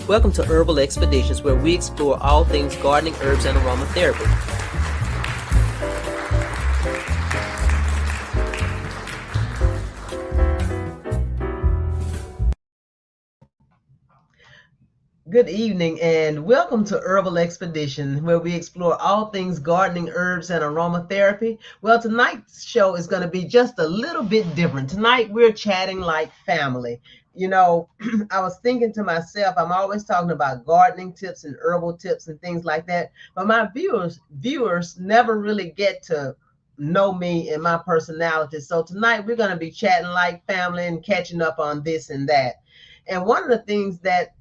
Welcome to Herbal Expeditions, where we explore all things gardening, herbs, and aromatherapy. Good evening and welcome to Herbal Expedition, where we explore all things gardening, herbs, and aromatherapy. Well, tonight's show is going to be just a little bit different. Tonight we're chatting like family. You know, I was thinking to myself, I'm always talking about gardening tips and herbal tips and things like that, but my viewers never really get to know me and my personality. So tonight we're going to be chatting like family and catching up on this and that. And one of the things that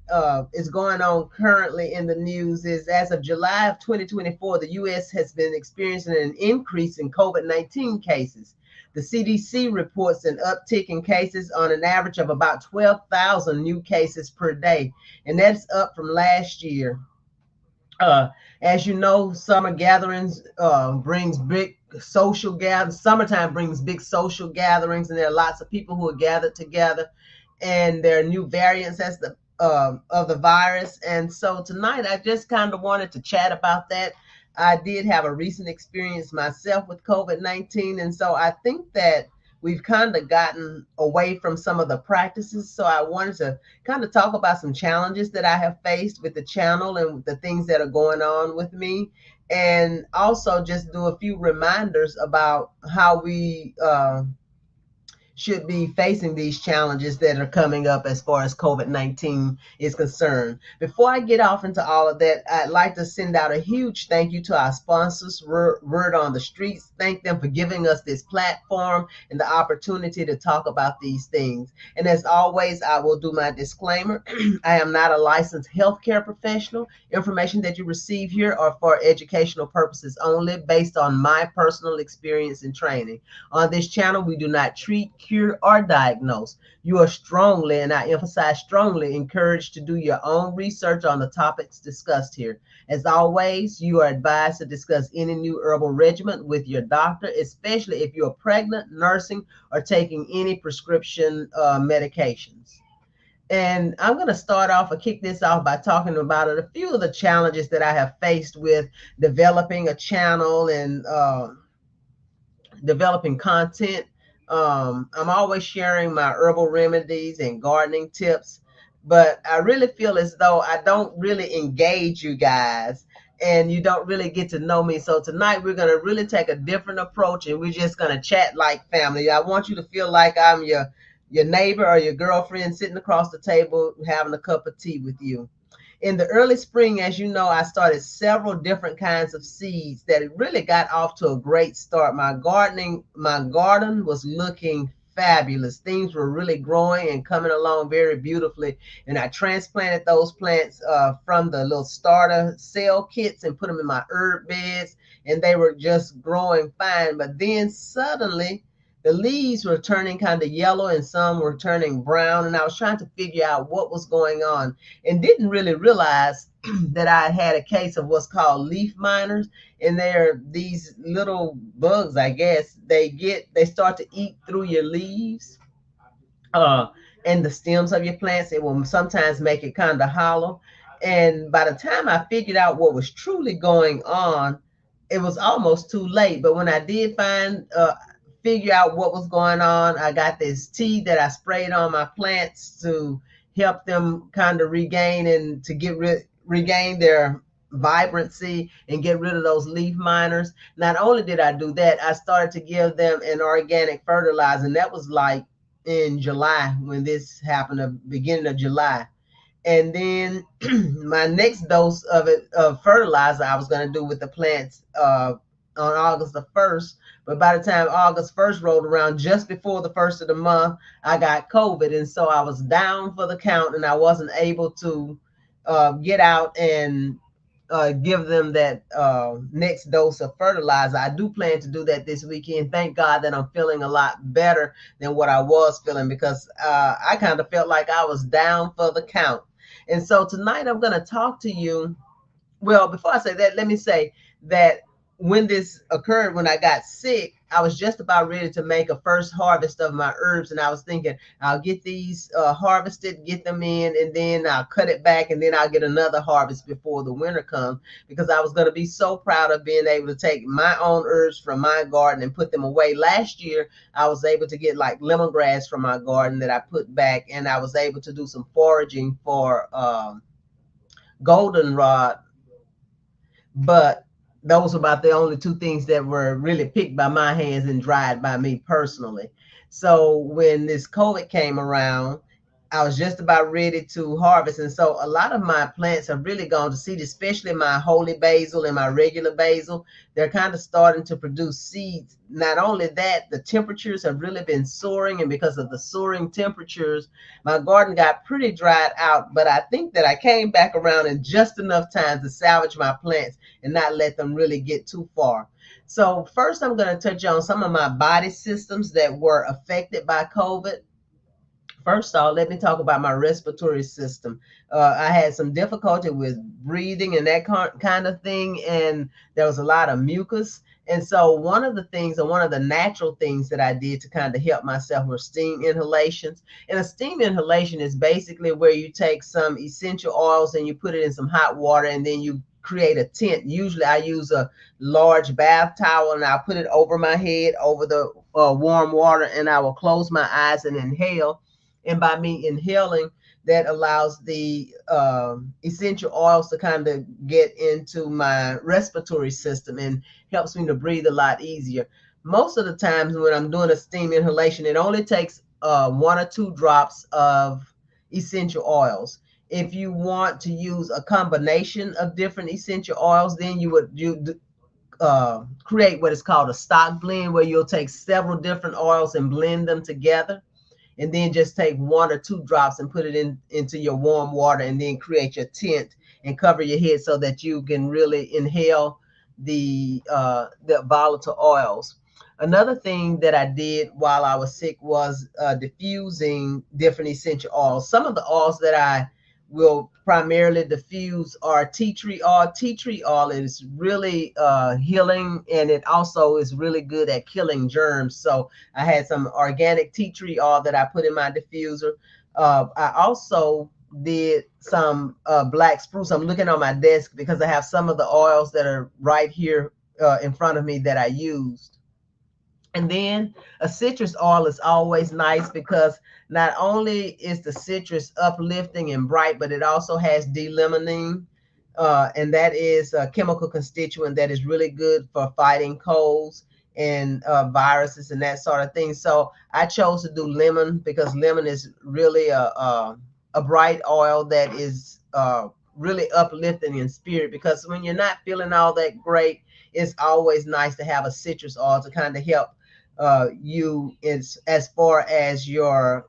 is going on currently in the news is, as of July of 2024, the U.S. has been experiencing an increase in COVID-19 cases. The CDC reports an uptick in cases on an average of about 12,000 new cases per day, and that's up from last year. Uh, as you know, summer gatherings brings big social gatherings. Summertime brings big social gatherings, and there are lots of people who are gathered together. And there are new variants as the of the virus. And so tonight, I just kind of wanted to chat about that. I did have a recent experience myself with COVID-19, and so I think that we've kind of gotten away from some of the practices. So I wanted to kind of talk about some challenges that I have faced with the channel and the things that are going on with me, and also just do a few reminders about how we should be facing these challenges that are coming up as far as COVID-19 is concerned. Before I get off into all of that, I'd like to send out a huge thank you to our sponsors, Word on the Streets. Thank them for giving us this platform and the opportunity to talk about these things. And as always, I will do my disclaimer. I am not a licensed healthcare professional. Information that you receive here are for educational purposes only, based on my personal experience and training. On this channel, we do not treat, cure, or diagnose. You are strongly, and I emphasize strongly, encouraged to do your own research on the topics discussed here. As always, you are advised to discuss any new herbal regimen with your doctor, especially if you are pregnant, nursing, or taking any prescription medications. And I'm going to start off or kick this off by talking about a few of the challenges that I have faced with developing a channel and developing content. I'm always sharing my herbal remedies and gardening tips, but I really feel as though I don't really engage you guys and you don't really get to know me. So tonight we're going to really take a different approach and we're just going to chat like family. I want you to feel like I'm your neighbor or your girlfriend sitting across the table having a cup of tea with you. In the early spring, as you know, I started several different kinds of seeds that it really got off to a great start. My garden was looking fabulous. Things were really growing and coming along very beautifully. And I transplanted those plants from the little starter cell kits and put them in my herb beds, and they were just growing fine. But then suddenly, the leaves were turning kind of yellow and some were turning brown, and I was trying to figure out what was going on and didn't really realize that I had a case of what's called leaf miners. And they're these little bugs, I guess. They start to eat through your leaves uh, and the stems of your plants. It will sometimes make it kind of hollow. And by the time I figured out what was truly going on, it was almost too late. But when I did figure out what was going on, I got this tea that I sprayed on my plants to help them kind of regain and to regain their vibrancy and get rid of those leaf miners. Not only did I do that, I started to give them an organic fertilizer, and that was like in July when this happened, the beginning of July. And then my next dose of fertilizer I was going to do with the plants on August the 1st. But by the time August 1st rolled around, just before the first of the month, I got COVID. And so I was down for the count and I wasn't able to get out and give them that next dose of fertilizer. I do plan to do that this weekend. Thank God that I'm feeling a lot better than what I was feeling, because I kind of felt like I was down for the count. And so tonight I'm going to talk to you. Well, before I say that, let me say that when this occurred, when I got sick, I was just about ready to make a first harvest of my herbs, and I was thinking I'll get these harvested, get them in, and then I'll cut it back, and then I'll get another harvest before the winter comes, because I was going to be so proud of being able to take my own herbs from my garden and put them away. Last year, I was able to get like lemongrass from my garden that I put back, and I was able to do some foraging for goldenrod, but those were about the only two things that were really picked by my hands and dried by me personally. So when this COVID came around, I was just about ready to harvest. And so a lot of my plants have really gone to seed, especially my holy basil and my regular basil. They're kind of starting to produce seeds. Not only that, the temperatures have really been soaring. And because of the soaring temperatures, my garden got pretty dried out. But I think that I came back around in just enough time to salvage my plants and not let them really get too far. So first, I'm going to touch on some of my body systems that were affected by COVID. First off, let me talk about my respiratory system. I had some difficulty with breathing and that kind of thing, and there was a lot of mucus. And so, one of the things, or one of the natural things that I did to kind of help myself were steam inhalations. And a steam inhalation is basically where you take some essential oils and you put it in some hot water, and then you create a tent. Usually, I use a large bath towel and I'll put it over my head, over the warm water, and I will close my eyes and inhale. And by me inhaling, that allows the essential oils to kind of get into my respiratory system and helps me to breathe a lot easier. Most of the times when I'm doing a steam inhalation, it only takes 1 or 2 drops of essential oils. If you want to use a combination of different essential oils, then create what is called a stock blend, where you'll take several different oils and blend them together, and then just take 1 or 2 drops and put it into your warm water, and then create your tent and cover your head so that you can really inhale the volatile oils. Another thing that I did while I was sick was diffusing different essential oils. Some of the oils that I will primarily diffuse are tea tree oil. Tea tree oil is really healing, and it also is really good at killing germs. So I had some organic tea tree oil that I put in my diffuser. I also did some black spruce. I'm looking on my desk because I have some of the oils that are right here in front of me that I used. And then a citrus oil is always nice because not only is the citrus uplifting and bright, but it also has D-limonene. And that is a chemical constituent that is really good for fighting colds and viruses and that sort of thing. So I chose to do lemon because lemon is really a bright oil that is really uplifting in spirit. Because when you're not feeling all that great, it's always nice to have a citrus oil to kind of help you as far as your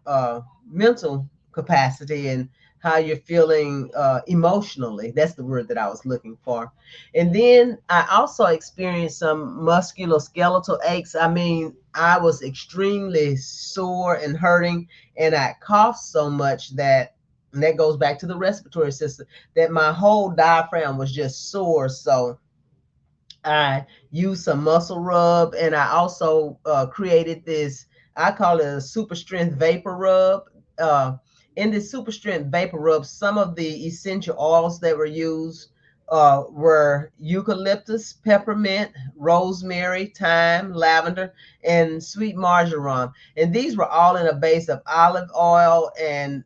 mental capacity and how you're feeling emotionally. That's the word that I was looking for. And then I also experienced some musculoskeletal aches. I mean, I was extremely sore and hurting, and I coughed so much that, and that goes back to the respiratory system, that my whole diaphragm was just sore. So I used some muscle rub, and I also created this, I call it a super strength vapor rub. Uh, in this super strength vapor rub, some of the essential oils that were used were eucalyptus, peppermint, rosemary, thyme, lavender, and sweet marjoram. And these were all in a base of olive oil and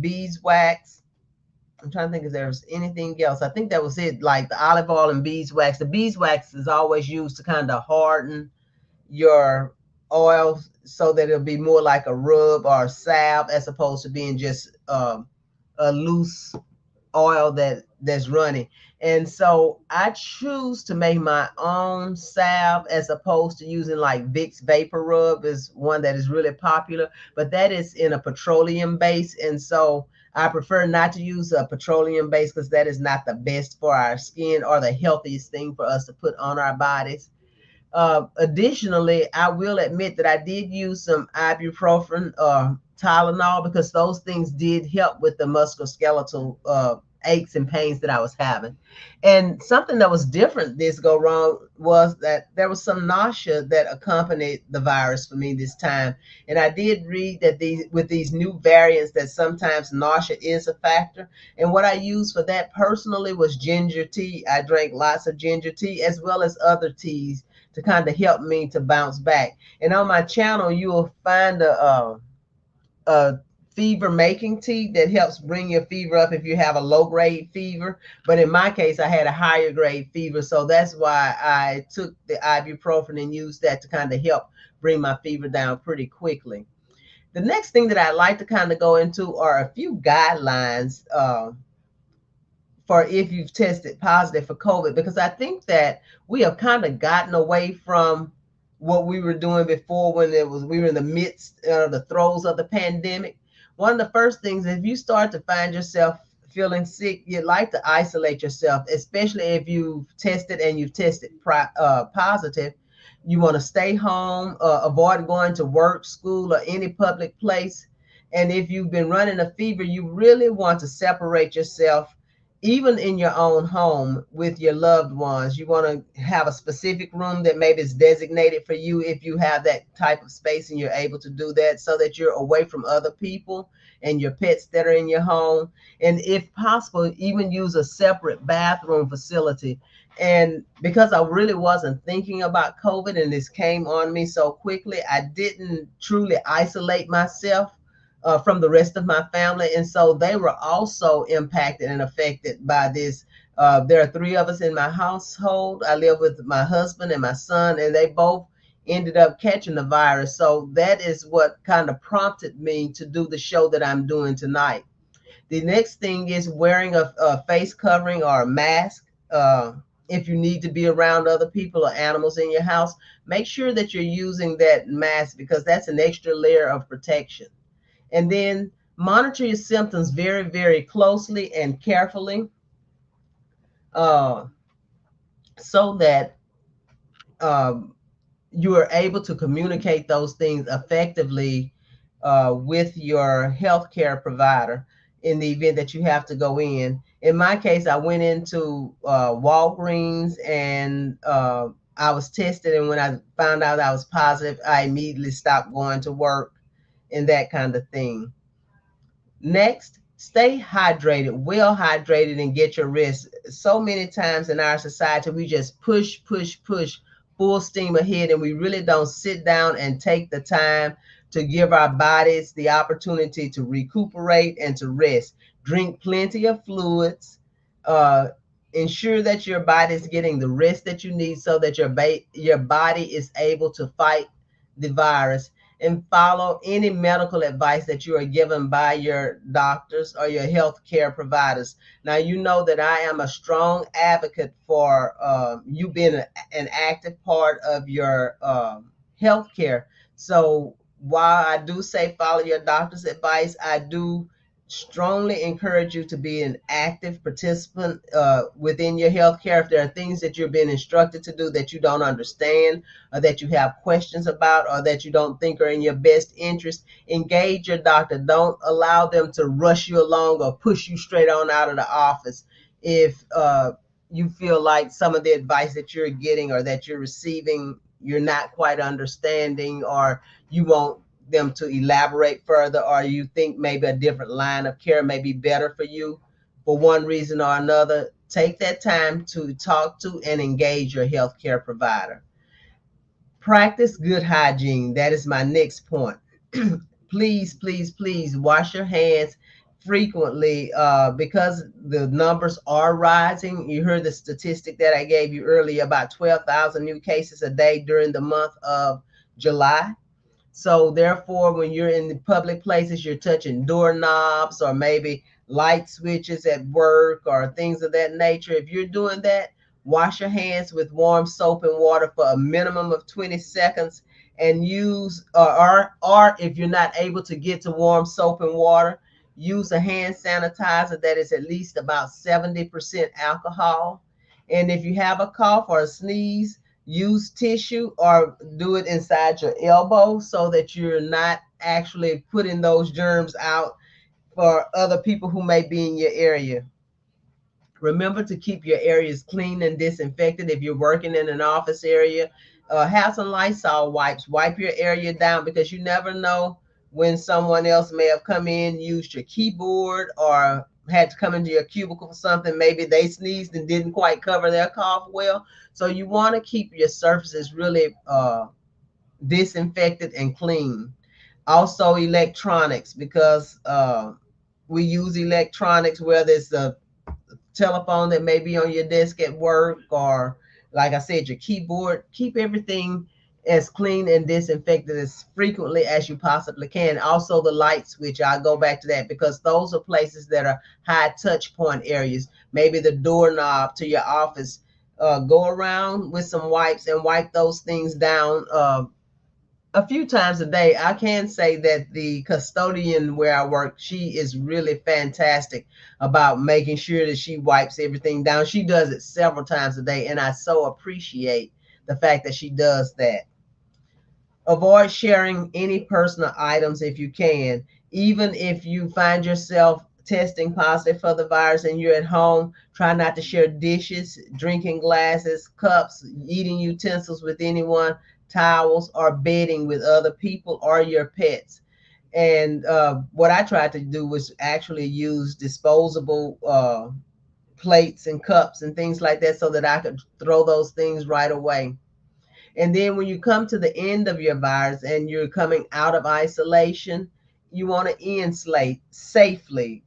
beeswax. I'm trying to think if there's anything else. I think that was it, like the olive oil and beeswax. The beeswax is always used to kind of harden your oil so that it'll be more like a rub or a salve as opposed to being just a loose oil that's running. And so I choose to make my own salve as opposed to using like Vicks Vapor Rub is one that is really popular, but that is in a petroleum base. And so I prefer not to use a petroleum base because that is not the best for our skin or the healthiest thing for us to put on our bodies. Additionally, I will admit that I did use some ibuprofen Tylenol, because those things did help with the musculoskeletal aches and pains that I was having. And something that was different this go wrong was that there was some nausea that accompanied the virus for me this time. And I did read that these new variants that sometimes nausea is a factor. And what I used for that personally was ginger tea. I drank lots of ginger tea as well as other teas to kind of help me to bounce back. And on my channel, you will find a fever making tea that helps bring your fever up if you have a low grade fever. But in my case, I had a higher grade fever. So that's why I took the ibuprofen and used that to kind of help bring my fever down pretty quickly. The next thing that I'd like to kind of go into are a few guidelines for if you've tested positive for COVID, because I think that we have kind of gotten away from what we were doing before when we were in the midst of the throes of the pandemic. One of the first things, if you start to find yourself feeling sick, you'd like to isolate yourself, especially if you've tested and you've tested positive. You want to stay home, avoid going to work, school, or any public place. And if you've been running a fever, you really want to separate yourself even in your own home with your loved ones. You want to have a specific room that maybe is designated for you if you have that type of space and you're able to do that, so that you're away from other people and your pets that are in your home. And if possible, even use a separate bathroom facility. And because I really wasn't thinking about COVID and this came on me so quickly, I didn't truly isolate myself from the rest of my family. And so they were also impacted and affected by this. There are three of us in my household. I live with my husband and my son, and they both ended up catching the virus. So that is what kind of prompted me to do the show that I'm doing tonight. The next thing is wearing a face covering or a mask. If you need to be around other people or animals in your house, make sure that you're using that mask, because that's an extra layer of protection. And then monitor your symptoms very, very closely and carefully, uh, so that um, you are able to communicate those things effectively with your healthcare provider in the event that you have to go in. In my case, I went into Walgreens, and I was tested. And when I found out I was positive, I immediately stopped going to work and that kind of thing. Next, stay hydrated, well hydrated, and get your rest. So many times in our society, we just push, push, push full steam ahead, and we really don't sit down and take the time to give our bodies the opportunity to recuperate and to rest. Drink plenty of fluids. Uh, ensure that your body is getting the rest that you need, so that your body is able to fight the virus. And follow any medical advice that you are given by your doctors or your health care providers. Now, you know that I am a strong advocate for you being an active part of your health care. So while I do say follow your doctor's advice, I do strongly encourage you to be an active participant within your health care. If there are things that you're being instructed to do that you don't understand, or that you have questions about, or that you don't think are in your best interest, engage your doctor. Don't allow them to rush you along or push you straight on out of the office if you feel like some of the advice that you're getting or that you're receiving, you're not quite understanding, or you want them to elaborate further, or you think maybe a different line of care may be better for you for one reason or another. Take that time to talk to and engage your healthcare provider. Practice good hygiene. That is my next point. Please, please, please wash your hands frequently, because the numbers are rising. You heard the statistic that I gave you earlier, about 12,000 new cases a day during the month of July. So therefore, when you're in the public places, you're touching doorknobs or maybe light switches at work or things of that nature. If you're doing that, wash your hands with warm soap and water for a minimum of 20 seconds, and use, or if you're not able to get to warm soap and water, use a hand sanitizer that is at least about 70% alcohol. And if you have a cough or a sneeze, use tissue or do it inside your elbow so that you're not actually putting those germs out for other people who may be in your area. Remember to keep your areas clean and disinfected. If you're working in an office area, have some Lysol wipes. Wipe your area down, because you never know when someone else may have come in, used your keyboard, or had to come into your cubicle for something. Maybe they sneezed and didn't quite cover their cough well. So you want to keep your surfaces really disinfected and clean. Also, electronics, because we use electronics, whether it's a telephone that may be on your desk at work, or like I said, your keyboard. Keep everything as clean and disinfected as frequently as you possibly can. Also, the light switch, I'll go back to that, because those are places that are high touch point areas. Maybe the doorknob to your office. Go around with some wipes and wipe those things down a few times a day. I can say that the custodian where I work, she is really fantastic about making sure that she wipes everything down. She does it several times a day, and I so appreciate the fact that she does that. Avoid sharing any personal items if you can. Even if you find yourself testing positive for the virus and you're at home, try not to share dishes, drinking glasses, cups, eating utensils with anyone, towels, or bedding with other people or your pets. And what I tried to do was actually use disposable plates and cups and things like that, so that I could throw those things right away. And then when you come to the end of your virus and you're coming out of isolation, you want to insulate safely.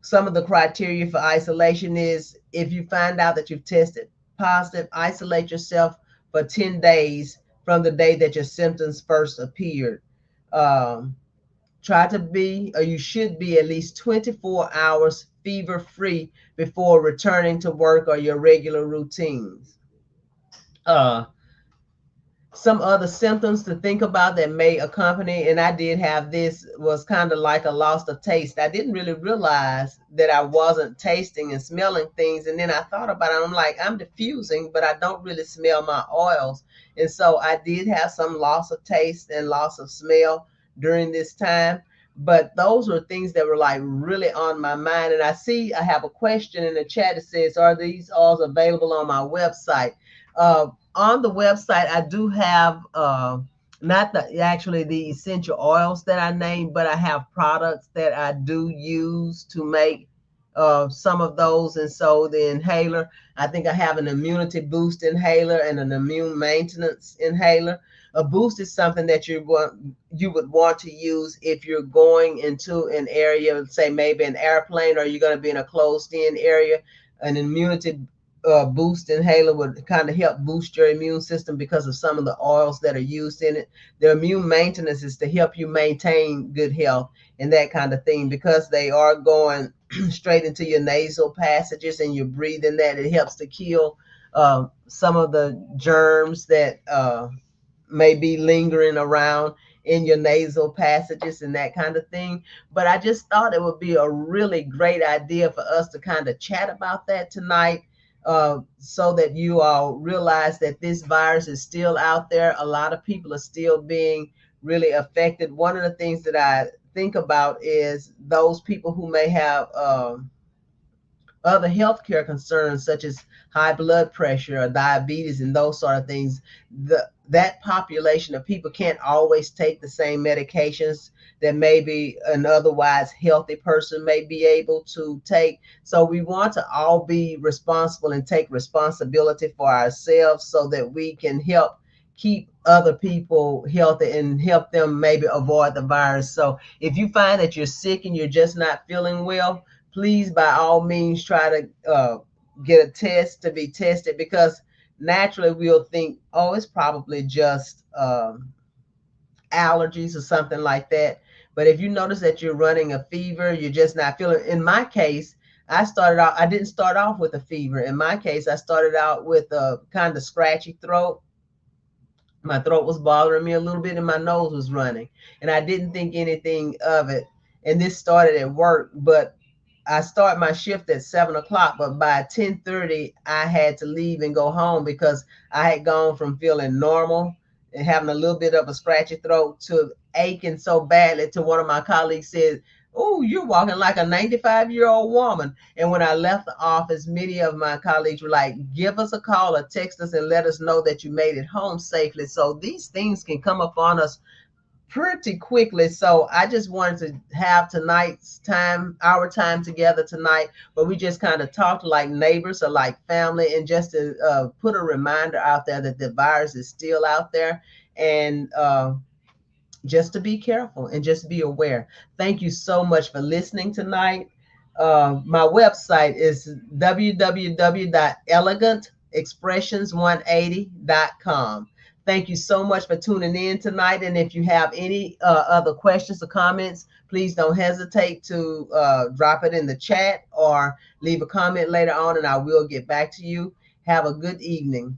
Some of the criteria for isolation is, if you find out that you've tested positive, isolate yourself for 10 days from the day that your symptoms first appeared. Um, Try to be, or you should be, at least 24 hours fever free before returning to work or your regular routines. Uh, some other symptoms to think about that may accompany, and I did have this, was kind of like a loss of taste. I didn't really realize that I wasn't tasting and smelling things, and then I thought about it. I'm like, I'm diffusing, but I don't really smell my oils. And so I did have some loss of taste and loss of smell during this time. But those were things that were like really on my mind. And I see I have a question in the chat that says, are these oils available on my website? On the website, I do have not the actually the essential oils that I named, but I have products that I do use to make some of those. And so the inhaler, I think I have an immunity boost inhaler and an immune maintenance inhaler. A boost is something that you would want to use if you're going into an area, say maybe an airplane, or you're going to be in a closed in area. An immunity boost inhaler would kind of help boost your immune system because of some of the oils that are used in it. The immune maintenance is to help you maintain good health and that kind of thing, because they are going straight into your nasal passages and you're breathing that. It helps to kill some of the germs that may be lingering around in your nasal passages and that kind of thing. But I just thought it would be a really great idea for us to kind of chat about that tonight, so that you all realize that this virus is still out there. A lot of people are still being really affected. One of the things that I think about is those people who may have other healthcare concerns, such as high blood pressure or diabetes and those sort of things. That population of people can't always take the same medications that maybe an otherwise healthy person may be able to take. So we want to all be responsible and take responsibility for ourselves, so that we can help keep other people healthy and help them maybe avoid the virus. So if you find that you're sick and you're just not feeling well, please by all means try to get a test to be tested, because naturally we'll think, oh, it's probably just allergies or something like that. But if you notice that you're running a fever, you're just not feeling. In my case, I didn't start off with a fever. In my case, I started out with a kind of scratchy throat. My throat was bothering me a little bit and my nose was running, and I didn't think anything of it. And this started at work, but I start my shift at 7 o'clock, but by 10:30, I had to leave and go home, because I had gone from feeling normal and having a little bit of a scratchy throat to aching so badly to one of my colleagues said, "Oh, you're walking like a 95-year-old woman." And when I left the office, many of my colleagues were like, "Give us a call or text us and let us know that you made it home safely." So these things can come upon us pretty quickly. So I just wanted to have tonight's time, our time together tonight, where we just kind of talk like neighbors or like family, and just to put a reminder out there that the virus is still out there, and just to be careful and just be aware. Thank you so much for listening tonight. My website is www.elegantexpressions180.com. Thank you so much for tuning in tonight. And if you have any other questions or comments, please don't hesitate to drop it in the chat or leave a comment later on, and I will get back to you. Have a good evening.